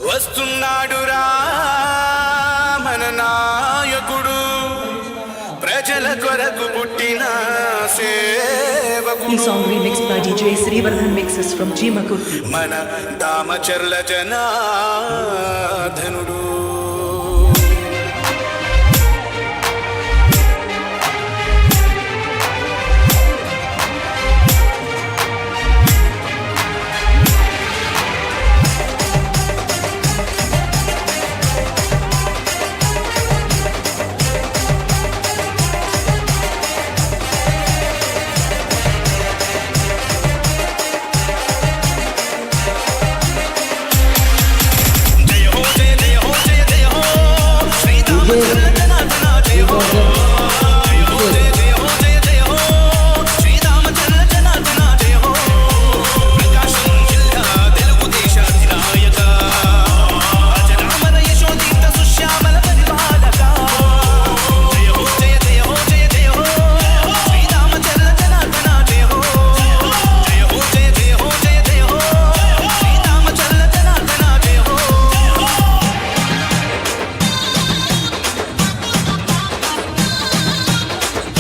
వస్తున్నాడురా మన నాయకుడు ప్రజల కొరకు పుట్టిన సేవకుడు. ఈ song remixed by DJ Srivardhan mixes from Chimakurthi. మన దామచర్ల జనార్దనుడు.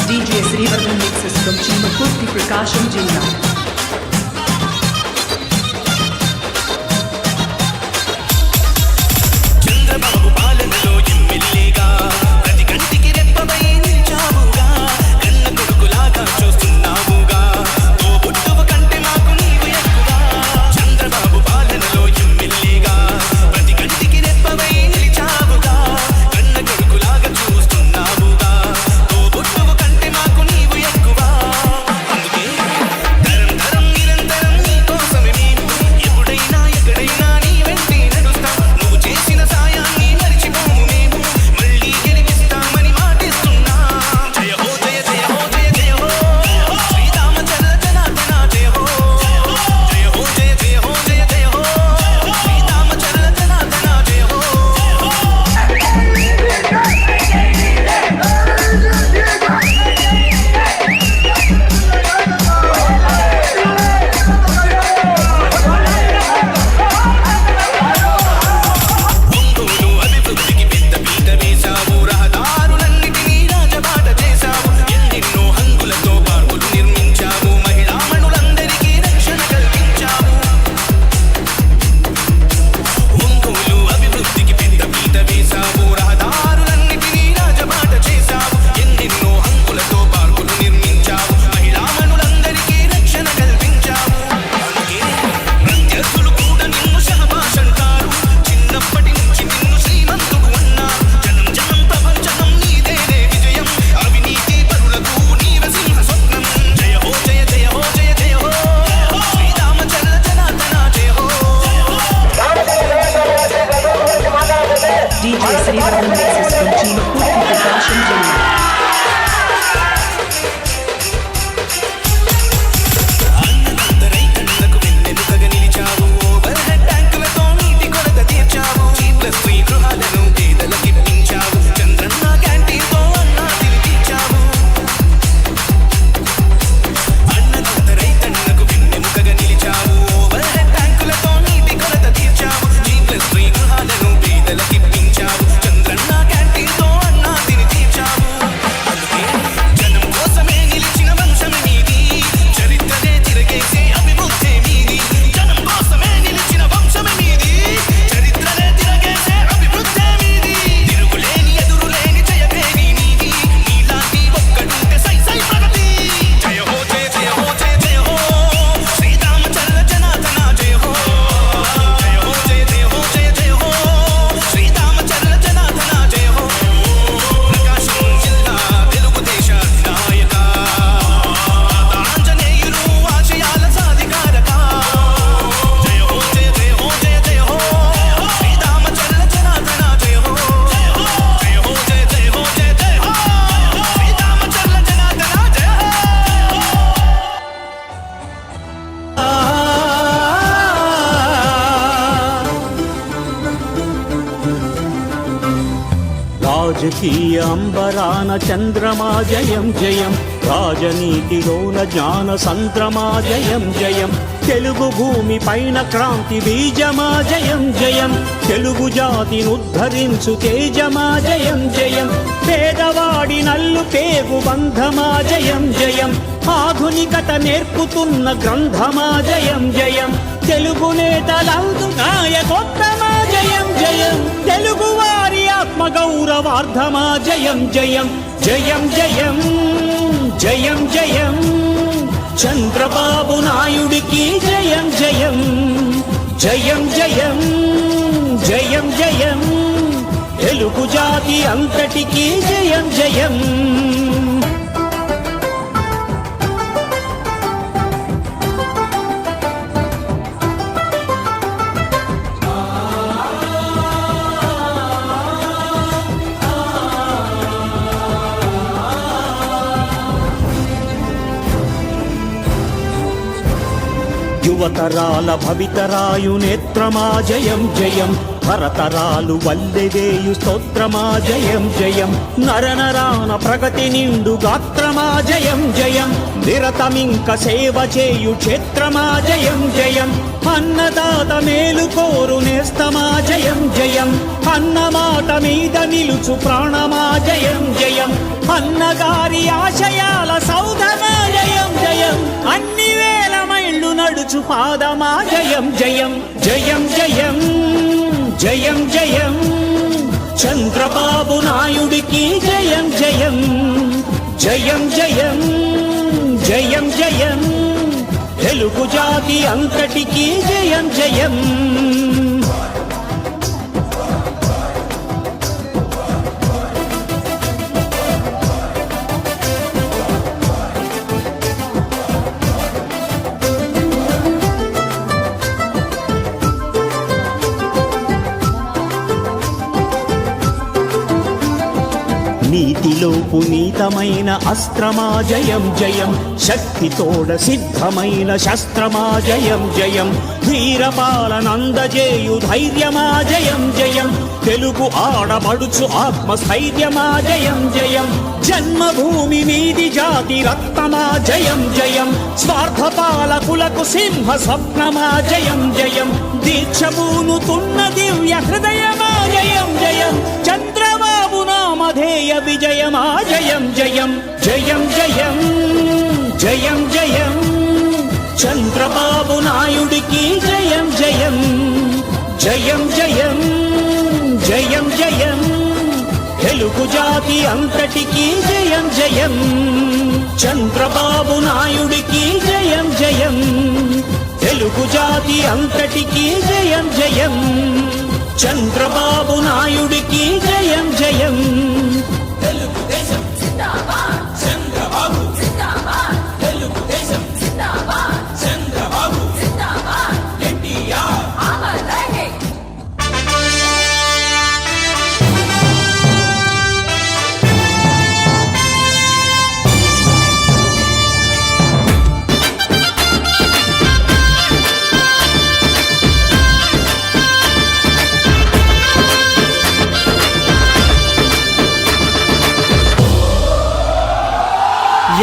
DJ Srivardhan mixes from Chimakurthi, Prakasam జిల్లా. చంద్రబాబు పాలనలో ఎమ్మెల్యేగా ప్రతి కంటికి రెప్పవై నిలిచావుగా, కన్న కొడుకులాగా చూస్తున్నావుగా, తోబుట్టువ కంటే మాకు నీవు ఎక్కువ. చంద్రబాబు పాలనలో ఎమ్మెల్యేగా ప్రతి కంటికి రెప్పవై నిలిచావుగా, కన్న కొడుకులాగా చూస్తున్నావుగా, తోబుట్టువ కంటే మాకు నీవు ఎక్కువ. అందుకే తరం తరం నిరంతరం నీ కోసమే మేము ఎప్పుడైనా ఎక్కడైనా నీ వెంటే నడుస్తాం. నువ్వు చేసిన సాయాన్ని మరిచిపోము మేము, మళ్ళీ గెలిపిస్తామని మాటిస్తున్నా. జయ హో జయ జయ హో జయ జయ హో శ్రీరామచంద్ర జనార్దన జయ హో. జయ హో జయ జయ హో జయ జయ హో శ్రీరామచంద్ర జనార్దన జయ హో. ఒంగోలు అభివృద్ధికి పెద్ద పీట వేశావు, రహదారులన్నిటినీ రాజబాట చేశావు, ఎన్నెన్నో హంగులతో పార్కులు నిర్మించావు, మహిళామణులందరికీ రక్షణ కల్పించావు. ఒంగోలు అభివృద్ధికి పెద్ద పీట వేశావు, రహదారులన్నిటినీ రాజబాట చేశావు, ఎన్నెన్నో హంగులతో పార్కులు నిర్మించావు, మహిళామణులందరికీ రక్షణ కల్పించావు. అందుకే ప్రత్యర్థులు కూడా నిన్ను శహబాష్ అంటారు, చిన్నప్పటి నుంచి నిన్ను శ్రీమంతుడు అన్నారు. జనం జనం ప్రపంచనం నీదేనే విజయం, అవినీతి పరులకు నీవే సింహ స్వప్నం. జయ హో జయ జయ హో జయ జయ హో శ్రీరామచంద్ర జనార్దన జయ హో. DJ Srivardhan mixes from Chimakurthi, Prakasam జిల్లా. అన్నదంతరై కళ్ళకు వెన్నెముకగా నిలిచావు, ఓవర్ హెడ్ ట్యాంకులతో నీటి కొరత తీర్చావు, G+3 గృహాలను పేదలకిప్పించావు, చంద్రన్న క్యాంటీన్తో అన్నా తినిపించావు. అన్నదంతరై కళ్ళకు వెన్నెముకగా నిలిచావు, ఓవర్ హెడ్ ట్యాంకులతో నీటి కొరత తీర్చావు, G+3 గృహాలను పేదలకిప్పించావు, చంద్రన్న క్యాంటీన్తో అన్నా తిని తీర్చావు. అందుకే జనం కోసమే నిలిచిన వంశమే మీది, చరిత్రనే తిరగేసే అభివృద్ధి మీది. జనం కోసమే నిలిచిన వంశమే మీది, చరిత్రనే తిరగేసే అభివృద్ధి మీది. తిరుగులేని ఎదురులేని జయభేరి నీది, నీలాంటి ఒక్కడుంటే సై సై ప్రగతి. జయ హో జయ జయ హో జయ జయ హో శ్రీరామచంద్ర జనార్దన జయ హో. జయ హో జయ జయ హో జయ జయ హో శ్రీరామచంద్ర జనార్దన జయ హో. ప్రకాశం జిల్లా తెలుగుదేశ నాయక, ఆంజనేయులు ఆశయాల సాధికారక. జయ హో జయ జయ హో జయ జయ హో శ్రీరామచంద్ర జనార్దన జయ హో. జయ హో జయ జయ హో జయ జయ హో శ్రీరామచంద్ర జనార్దన జయ హో. రాజకీయ అంబరాన చంద్రమా జయం జయం, రాజనీతిలోన జ్ఞాన సంద్రమా జయం జయం, తెలుగు భూమి పైన క్రాంతి బీజమా జయం జయం తెలుగు జాతిని ఉద్ధరించు తేజమా జయం జయం పేదవాడి నల్లు పేగు బంధమా జయం జయం ఆధునికత నేర్పుతున్న గ్రంథమా జయం జయం తెలుగు నేతలందు నాయకోత్తమా జయం జయం తెలుగు వారి ఆత్మగౌరవార్థమా జయం జయం జయం జయం జయం జయం చంద్రబాబు నాయుడికి జయం జయం జయం జయం జయం జయం తెలుగు జాతి అంతటికి జయం జయం యువతరాల భవితరాయు నేత్రమా జయం జయం భరతరాలు వల్లెదేయు స్తోత్రమా జయం జయం నరనరాన ప్రగతి నిండు గాత్రమా జయం జయం నిరతమింక సేవ చేయు క్షేత్రమా జయం జయం అన్నదాత మేలు కోరు నేస్తమా జయం జయం అన్నమాట మీద నిలుచు ప్రాణమా జయం జయం అన్నగారి ఆశయాల సౌధమా జయం జయం అన్ని వేల మైళ్ళు నడుచు పాదమా జయం జయం జయం జయం జయం జయం చంద్రబాబు నాయుడికి జయం జయం జయం జయం జయం జయం తెలుగు జాతి అంతటికి జయం జయం నీతిలో పునీతమైన అస్త్రమా జయం జయం శక్తితోడ సిద్ధమైన శస్త్రమా జయం జయం వీరపాలనందజేయు ధైర్యమా జయం జయం తెలుగు ఆడబడుచు ఆత్మస్థైర్యమా జయం జయం జన్మభూమి మీది జాతి రక్తమా జయం జయం స్వార్థపాలకులకు సింహ స్వప్నమా జయం జయం దీక్షభూనుతున్న దివ్య హృదయమా జయం జయం చంద్రబాబు నామధేయ విజయమా జయం జయం జయం జయం జయం జయం చంద్రబాబు నాయుడికి జయం జయం జయం జయం జయం జయం తెలుగు జాతి అంతటికి జయం జయం చంద్రబాబు నాయుడికి జయం జయం తెలుగు జాతి అంతటికి జయం జయం చంద్రబాబు నాయుడికి జయం జయం తెలుగుదేశం జిందాబాద్ చంద్రబాబు జిందాబాద్ తెలుగుదేశం జిందాబాద్ చంద్రబాబు జిందాబాద్ ఎన్టీఆర్ అమర్ రహే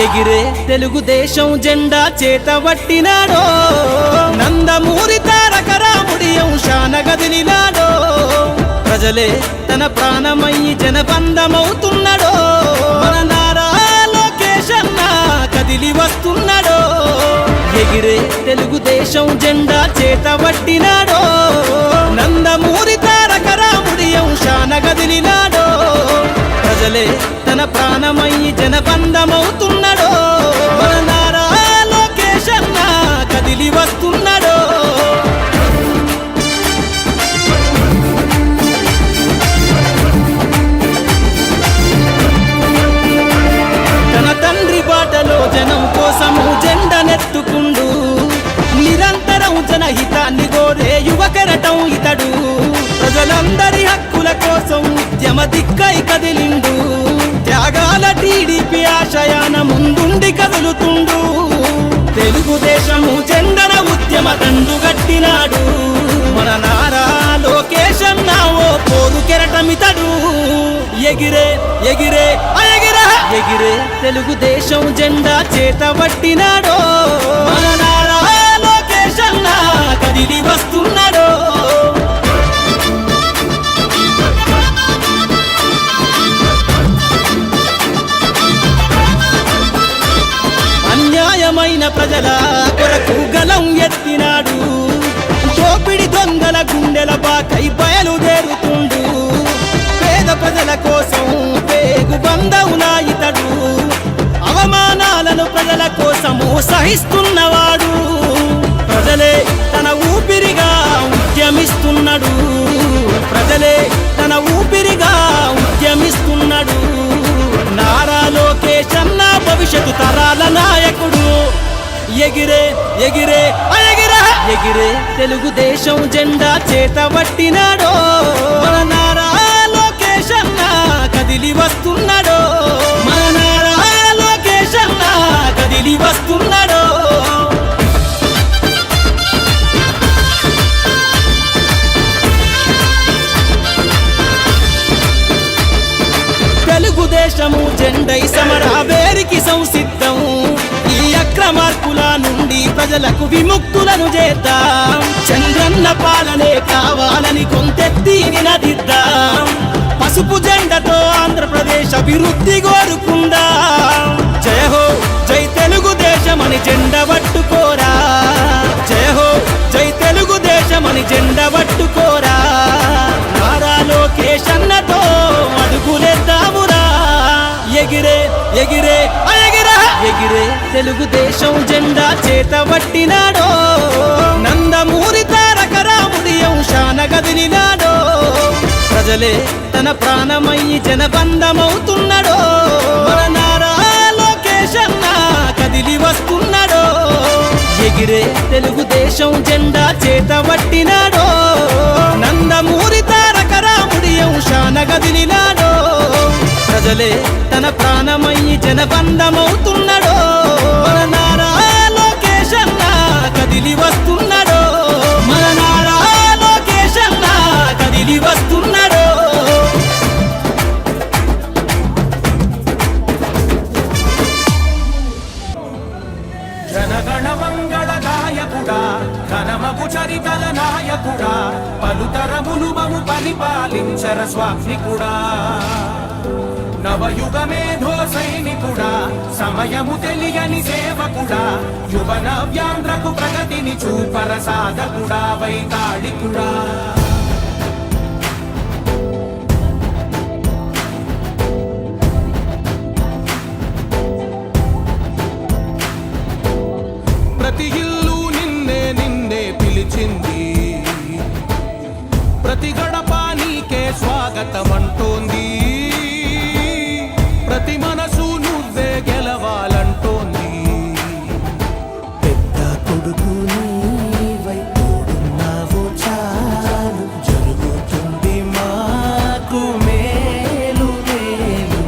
ఎగిరే తెలుగుదేశం జెండా చేతబట్టినాడో నందమూరి తారక రాముడి అంశాన గదిలినాడో ప్రజలే తన ప్రాణమయ్యి జనబంధమవుతున్నాడో మన నారా లోకేష్ అన్న కదిలి వస్తున్నాడో ఎగిరే తెలుగుదేశం జెండా చేతబట్టినాడో నందమూరి తారక రాముడి అంశాన గదిలినాడో ప్రజలే తన ప్రాణమయ్యి జనబంధమవుతున్నాడో మన నారా లోకేష్ అన్న కదిలి వస్తున్నాడో తన తండ్రి బాటలో జనం కోసము జెండనెత్తుకుండు నిరంతరం జనహితాన్ని కోరే యువకరటం ఇతడు ప్రజలందరి హక్కుల కోసం ఉద్యమ దిక్కై కదిలిండు త్యాగాల టీడీపీ ఆశయాన ముందుండి కదులుతుండు తెలుగుదేశము జెండన ఉద్యమ దండు గట్టినాడు మన నారా లోకేష్ అన్న ఓ పోరు కెరటమితడు ఎగిరే ఎగిరే ఎగిరే ఎగిరే తెలుగుదేశం జెండా చేతబట్టినాడో మన నారా లోకేష్ ఎత్తినాడు దోపిడి దొంగల గుండెల బాకై బయలుదేరుతుండు పేద ప్రజల కోసం పేగు బంధవునా ఇతడు అవమానాలను ప్రజల కోసము సహిస్తున్నవాడు ప్రజలే తన ఊపిరిగా ఉద్యమిస్తున్నాడు ప్రజలే తన ఊపిరిగా ఉద్యమిస్తున్నాడు నారా లోకేష్ అన్న భవిష్యత్తు తరాల నాయకుడు ఎగిరే ఎగిరే ఎగిరే ఎగిరే తెలుగుదేశం జెండా చేతబట్టినాడో మన నారా లోకేష్ అన్న కదిలి వస్తున్నాడో మన నారా లోకేష్ అన్న కదిలి వస్తున్నాడో తెలుగుదేశము జెండై సమరావేరికి సంసిద్ధం ఈ అక్రమార్కుల నుండి ప్రజలకు విముక్తులను చేద్దాం చంద్రన్న పాలనే కావాలని కొంతెత్తి నినదిద్దాం పసుపు జెండతో ఆంధ్రప్రదేశ్ అభివృద్ధి కోరుకుందాం జయ హో జై తెలుగుదేశమని జెండ పట్టుకోరా జయ హో జై తెలుగుదేశమని జెండ పట్టుకోరా నారా లోకేష్ అన్నతో అడుగులేద్దామురా ఎగిరే ఎగిరే ఎగిరే ఎగిరే తెలుగుదేశం జెండా చేతబట్టినాడో నందమూరి తారక రాముడి అంశాన గదిలినాడో ప్రజలే తన ప్రాణమయ్యి జనబంధమవుతున్నాడో మన నారా లోకేష్ అన్న కదిలి వస్తున్నాడో ఎగిరే తెలుగుదేశం జెండా చేతబట్టినాడో నందమూరి తారక రాముడి అంశాన గదిలినాడో ప్రజలే తన ప్రాణమయ్యి జనబంధమవుతున్నాడో మన నారా లోకేష్ అన్న కదిలి వస్తున్నాడో మన నారా లోకేష్ అన్న కదిలి వస్తున్నాడో జనగణ మంగళదాయకుడా ఘనమగు చరితల నాయకుడా పలుతరములు మము పరిపాలించర స్వామికుడా నవయుగ మేధో సైనికుడా సమయము తెలియని సేవకుడా యువన వ్యాంధ్రకు ప్రగతిని చూపర సాధకుడా వైతాళికుడా ప్రతి ఇల్లు నిన్నే నిన్నే పిలిచింది ప్రతి గడప నీకే స్వాగతమంటోంది ప్రతి మనసు నువ్వే గెలవాలంటోంది పెద్ద కొడుకు నీవై తోడున్నావు చాలు జరుగుతుంది మాకు మేలు మేలు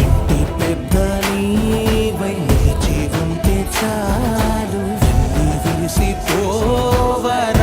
ఇంటి పెద్ద నీవై నిలిచి ఉంటే చాలు విసిపోవర